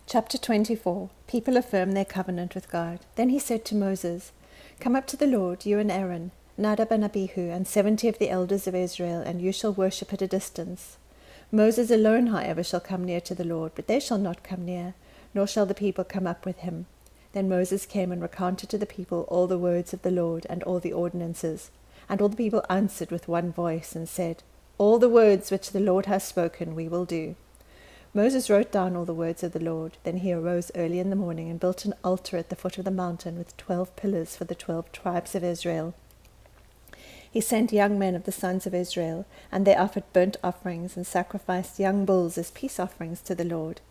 Chapter 24. People affirm their covenant with God. Then he said to Moses, "Come up to the Lord, you and Aaron, Nadab and Abihu, and 70 of the elders of Israel, and you shall worship at a distance. Moses alone, however, shall come near to the Lord, but they shall not come near, nor shall the people come up with him." Then Moses came and recounted to the people all the words of the Lord and all the ordinances. And all the people answered with one voice and said, "All the words which the Lord has spoken we will do." Moses wrote down all the words of the Lord. Then he arose early in the morning and built an altar at the foot of the mountain with 12 pillars for the 12 tribes of Israel. He sent young men of the sons of Israel, and they offered burnt offerings and sacrificed young bulls as peace offerings to the Lord.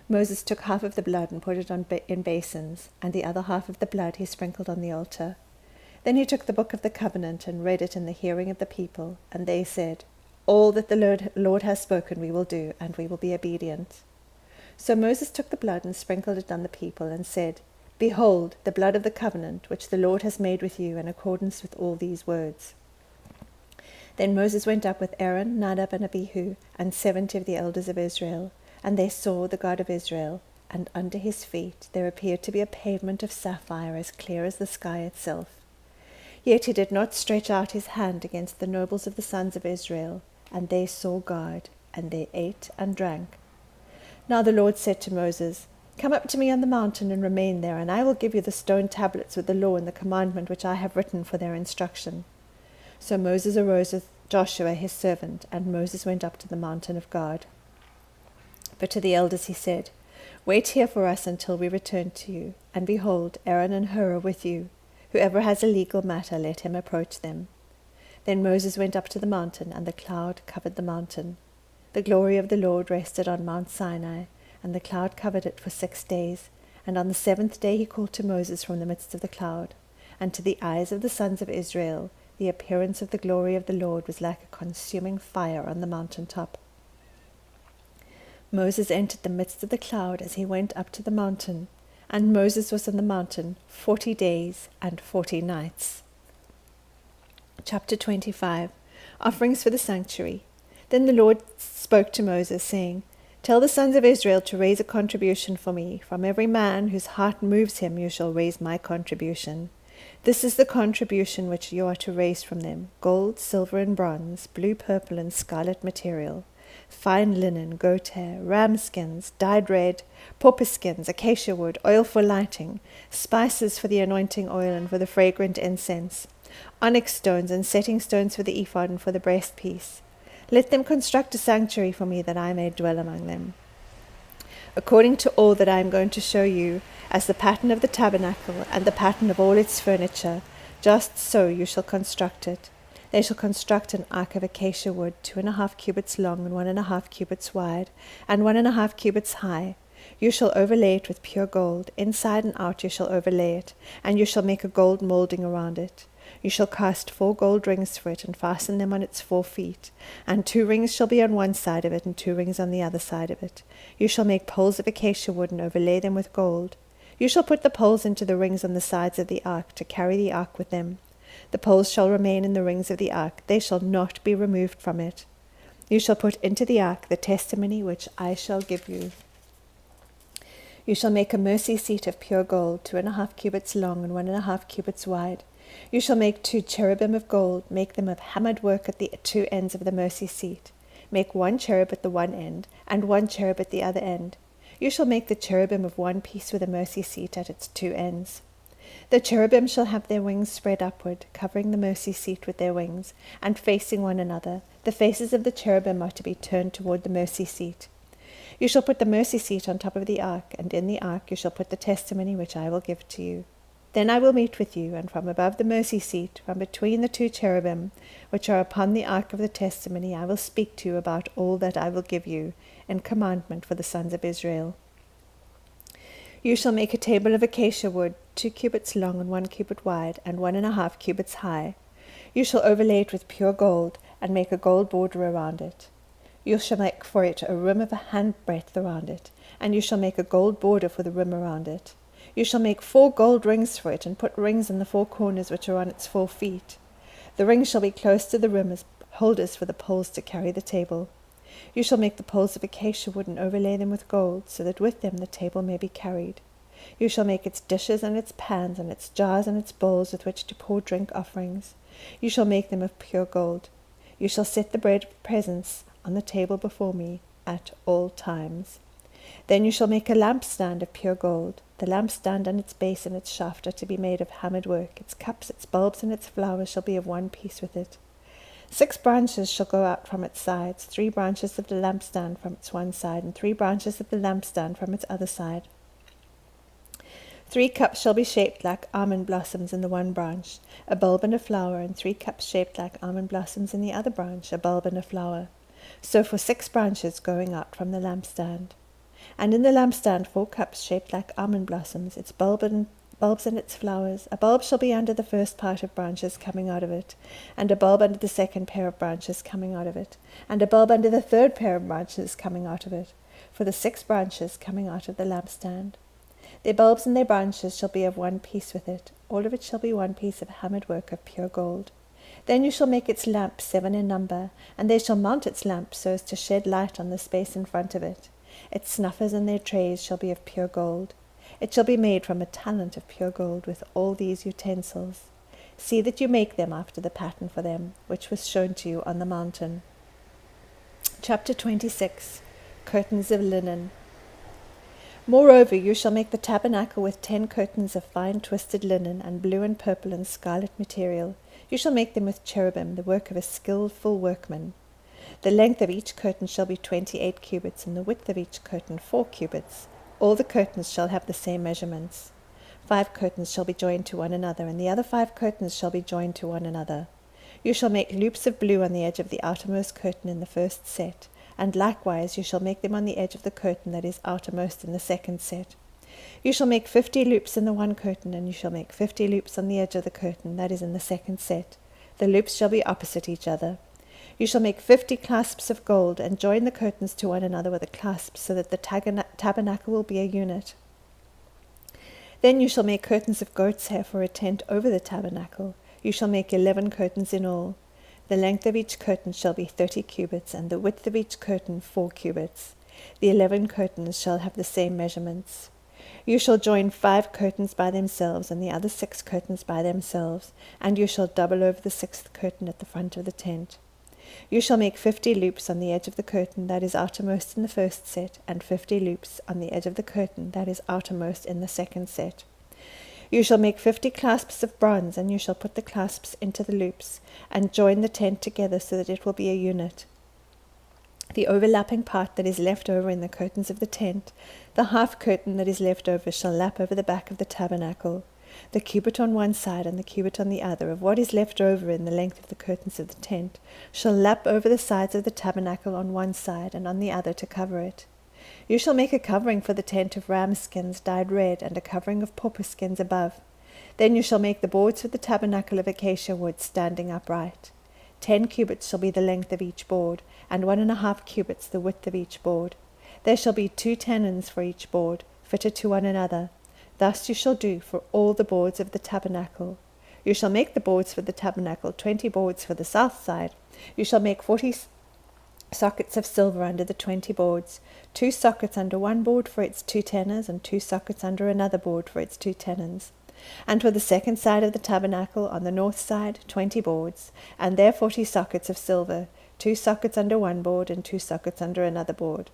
Moses took half of the blood and put it in basins, and the other half of the blood he sprinkled on the altar. Then he took the book of the covenant and read it in the hearing of the people, and they said, "All that the Lord has spoken we will do, and we will be obedient." So Moses took the blood and sprinkled it on the people, and said, "Behold, the blood of the covenant which the Lord has made with you in accordance with all these words." Then Moses went up with Aaron, Nadab, and Abihu, and 70 of the elders of Israel, and they saw the God of Israel, and under his feet there appeared to be a pavement of sapphire as clear as the sky itself. Yet he did not stretch out his hand against the nobles of the sons of Israel, and they saw God, and they ate and drank. Now the Lord said to Moses, "Come up to me on the mountain and remain there, and I will give you the stone tablets with the law and the commandment which I have written for their instruction." So Moses arose with Joshua his servant, and Moses went up to the mountain of God. But to the elders he said, "Wait here for us until we return to you, and behold, Aaron and Hur are with you. Whoever has a legal matter, let him approach them." Then Moses went up to the mountain, and the cloud covered the mountain. The glory of the Lord rested on Mount Sinai, and the cloud covered it for 6 days. And on the 7th day he called to Moses from the midst of the cloud. And to the eyes of the sons of Israel, the appearance of the glory of the Lord was like a consuming fire on the mountain top. Moses entered the midst of the cloud as he went up to the mountain, and Moses was on the mountain 40 days and 40 nights. Chapter 25. Offerings for the sanctuary. Then the Lord spoke to Moses, saying, "Tell the sons of Israel to raise a contribution for me. From every man whose heart moves him you shall raise my contribution. This is the contribution which you are to raise from them: gold, silver, and bronze, blue, purple, and scarlet material, fine linen, goat hair, ram skins, dyed red, porpoise skins, acacia wood, oil for lighting, spices for the anointing oil and for the fragrant incense, onyx stones and setting stones for the ephod and for the breastpiece. Let them construct a sanctuary for me, that I may dwell among them. According to all that I am going to show you, as the pattern of the tabernacle and the pattern of all its furniture, just so you shall construct it. They shall construct an ark of acacia wood, 2.5 cubits long and 1.5 cubits wide, and 1.5 cubits high. You shall overlay it with pure gold. Inside and out you shall overlay it, and you shall make a gold molding around it. You shall cast 4 gold rings for it, and fasten them on its 4 feet. And 2 rings shall be on one side of it, and 2 rings on the other side of it. You shall make poles of acacia wood, and overlay them with gold. You shall put the poles into the rings on the sides of the ark, to carry the ark with them. The poles shall remain in the rings of the ark, they shall not be removed from it. You shall put into the ark the testimony which I shall give you. You shall make a mercy seat of pure gold, 2.5 cubits long and 1.5 cubits wide. You shall make 2 cherubim of gold, make them of hammered work at the 2 ends of the mercy seat. Make 1 cherub at the one end, and 1 cherub at the other end. You shall make the cherubim of one piece with the mercy seat at its 2 ends. The cherubim shall have their wings spread upward, covering the mercy seat with their wings, and facing one another. The faces of the cherubim are to be turned toward the mercy seat. You shall put the mercy seat on top of the ark, and in the ark you shall put the testimony which I will give to you. Then I will meet with you, and from above the mercy seat, from between the 2 cherubim, which are upon the ark of the testimony, I will speak to you about all that I will give you in commandment for the sons of Israel. You shall make a table of acacia wood, 2 cubits long and 1 cubit wide, and 1.5 cubits high. You shall overlay it with pure gold, and make a gold border around it. You shall make for it a rim of a handbreadth around it, and you shall make a gold border for the rim around it. You shall make 4 gold rings for it, and put rings in the 4 corners which are on its 4 feet. The rings shall be close to the rim as holders for the poles to carry the table. You shall make the poles of acacia wood and overlay them with gold, so that with them the table may be carried. You shall make its dishes and its pans and its jars and its bowls with which to pour drink offerings. You shall make them of pure gold. You shall set the bread of presence on the table before me at all times. Then you shall make a lampstand of pure gold. The lampstand and its base and its shaft are to be made of hammered work. Its cups, its bulbs, and its flowers shall be of one piece with it. 6 branches shall go out from its sides, 3 branches of the lampstand from its one side, and 3 branches of the lampstand from its other side. 3 cups shall be shaped like almond blossoms in the one branch, a bulb and a flower, and 3 cups shaped like almond blossoms in the other branch, a bulb and a flower. So for 6 branches going out from the lampstand. And in the lampstand 4 cups shaped like almond blossoms, its bulbs and its flowers. A bulb shall be under the first part of branches coming out of it, and a bulb under the second pair of branches coming out of it, and a bulb under the third pair of branches coming out of it, for the 6 branches coming out of the lampstand. Their bulbs and their branches shall be of one piece with it. All of it shall be one piece of hammered work of pure gold. Then you shall make its lamps 7 in number, and they shall mount its lamps so as to shed light on the space in front of it. Its snuffers and their trays shall be of pure gold. It shall be made from a talent of pure gold with all these utensils. See that you make them after the pattern for them, which was shown to you on the mountain. Chapter 26. Curtains of linen. Moreover, you shall make the tabernacle with 10 curtains of fine twisted linen, and blue and purple and scarlet material. You shall make them with cherubim, the work of a skillful workman. The length of each curtain shall be 28 cubits, and the width of each curtain 4 cubits. All the curtains shall have the same measurements. 5 curtains shall be joined to one another, and the other 5 curtains shall be joined to one another. You shall make loops of blue on the edge of the outermost curtain in the first set, and likewise you shall make them on the edge of the curtain that is outermost in the second set. You shall make 50 loops in the one curtain, and you shall make 50 loops on the edge of the curtain that is in the second set. The loops shall be opposite each other. You shall make 50 clasps of gold, and join the curtains to one another with a clasp, so that the tabernacle will be a unit. Then you shall make curtains of goat's hair for a tent over the tabernacle. You shall make 11 curtains in all. The length of each curtain shall be 30 cubits, and the width of each curtain 4 cubits. The 11 curtains shall have the same measurements. You shall join 5 curtains by themselves, and the other 6 curtains by themselves, and you shall double over the 6th curtain at the front of the tent. You shall make 50 loops on the edge of the curtain that is outermost in the first set, and 50 loops on the edge of the curtain that is outermost in the second set. You shall make 50 clasps of bronze, and you shall put the clasps into the loops, and join the tent together so that it will be a unit. The overlapping part that is left over in the curtains of the tent, the half curtain that is left over, shall lap over the back of the tabernacle. The cubit on one side and the cubit on the other of what is left over in the length of the curtains of the tent shall lap over the sides of the tabernacle on one side and on the other to cover it. You shall make a covering for the tent of ram skins dyed red, and a covering of porpoise skins above. Then you shall make the boards for the tabernacle of acacia wood standing upright. 10 cubits shall be the length of each board, and 1.5 cubits the width of each board. There shall be 2 tenons for each board, fitted to one another. Thus you shall do for all the boards of the tabernacle. You shall make the boards for the tabernacle 20 boards for the south side. You shall make 40 sockets of silver under the 20 boards, 2 sockets under one board for its 2 tenons, and 2 sockets under another board for its 2 tenons. And for the second side of the tabernacle, on the north side, 20 boards, and there 40 sockets of silver, 2 sockets under one board, and 2 sockets under another board.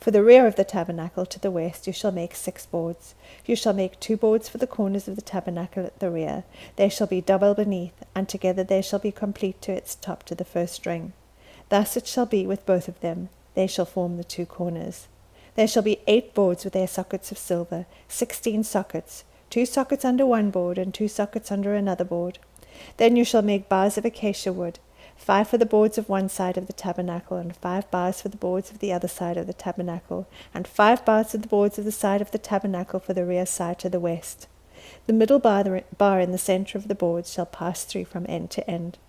For the rear of the tabernacle to the west you shall make 6 boards. You shall make 2 boards for the corners of the tabernacle at the rear. They shall be double beneath, and together they shall be complete to its top to the first ring. Thus it shall be with both of them. They shall form the 2 corners. There shall be 8 boards with their sockets of silver, 16 sockets, 2 sockets under one board, and 2 sockets under another board. Then you shall make bars of acacia wood, 5 for the boards of one side of the tabernacle, and 5 bars for the boards of the other side of the tabernacle, and 5 bars for the boards of the side of the tabernacle for the rear side to the west. The middle bar in the center of the boards shall pass through from end to end.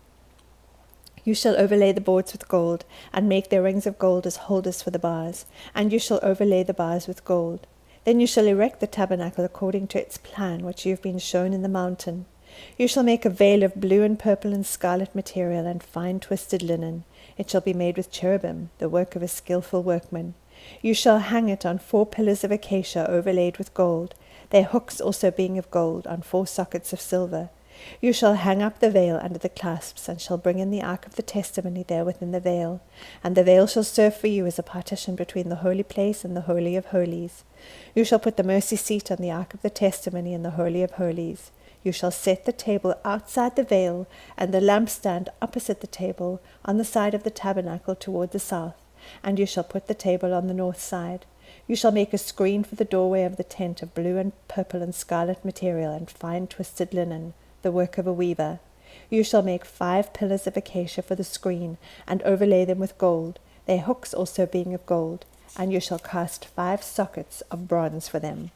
You shall overlay the boards with gold, and make their rings of gold as holders for the bars, and you shall overlay the bars with gold. Then you shall erect the tabernacle according to its plan, which you have been shown in the mountain. You shall make a veil of blue and purple and scarlet material and fine twisted linen. It shall be made with cherubim, the work of a skillful workman. You shall hang it on 4 pillars of acacia overlaid with gold, their hooks also being of gold, on 4 sockets of silver. You shall hang up the veil under the clasps, and shall bring in the ark of the testimony there within the veil. And the veil shall serve for you as a partition between the holy place and the holy of holies. You shall put the mercy seat on the ark of the testimony in the holy of holies. You shall set the table outside the veil, and the lampstand opposite the table, on the side of the tabernacle toward the south. And you shall put the table on the north side. You shall make a screen for the doorway of the tent of blue and purple and scarlet material and fine twisted linen, the work of a weaver. You shall make 5 pillars of acacia for the screen, and overlay them with gold, their hooks also being of gold. And you shall cast 5 sockets of bronze for them.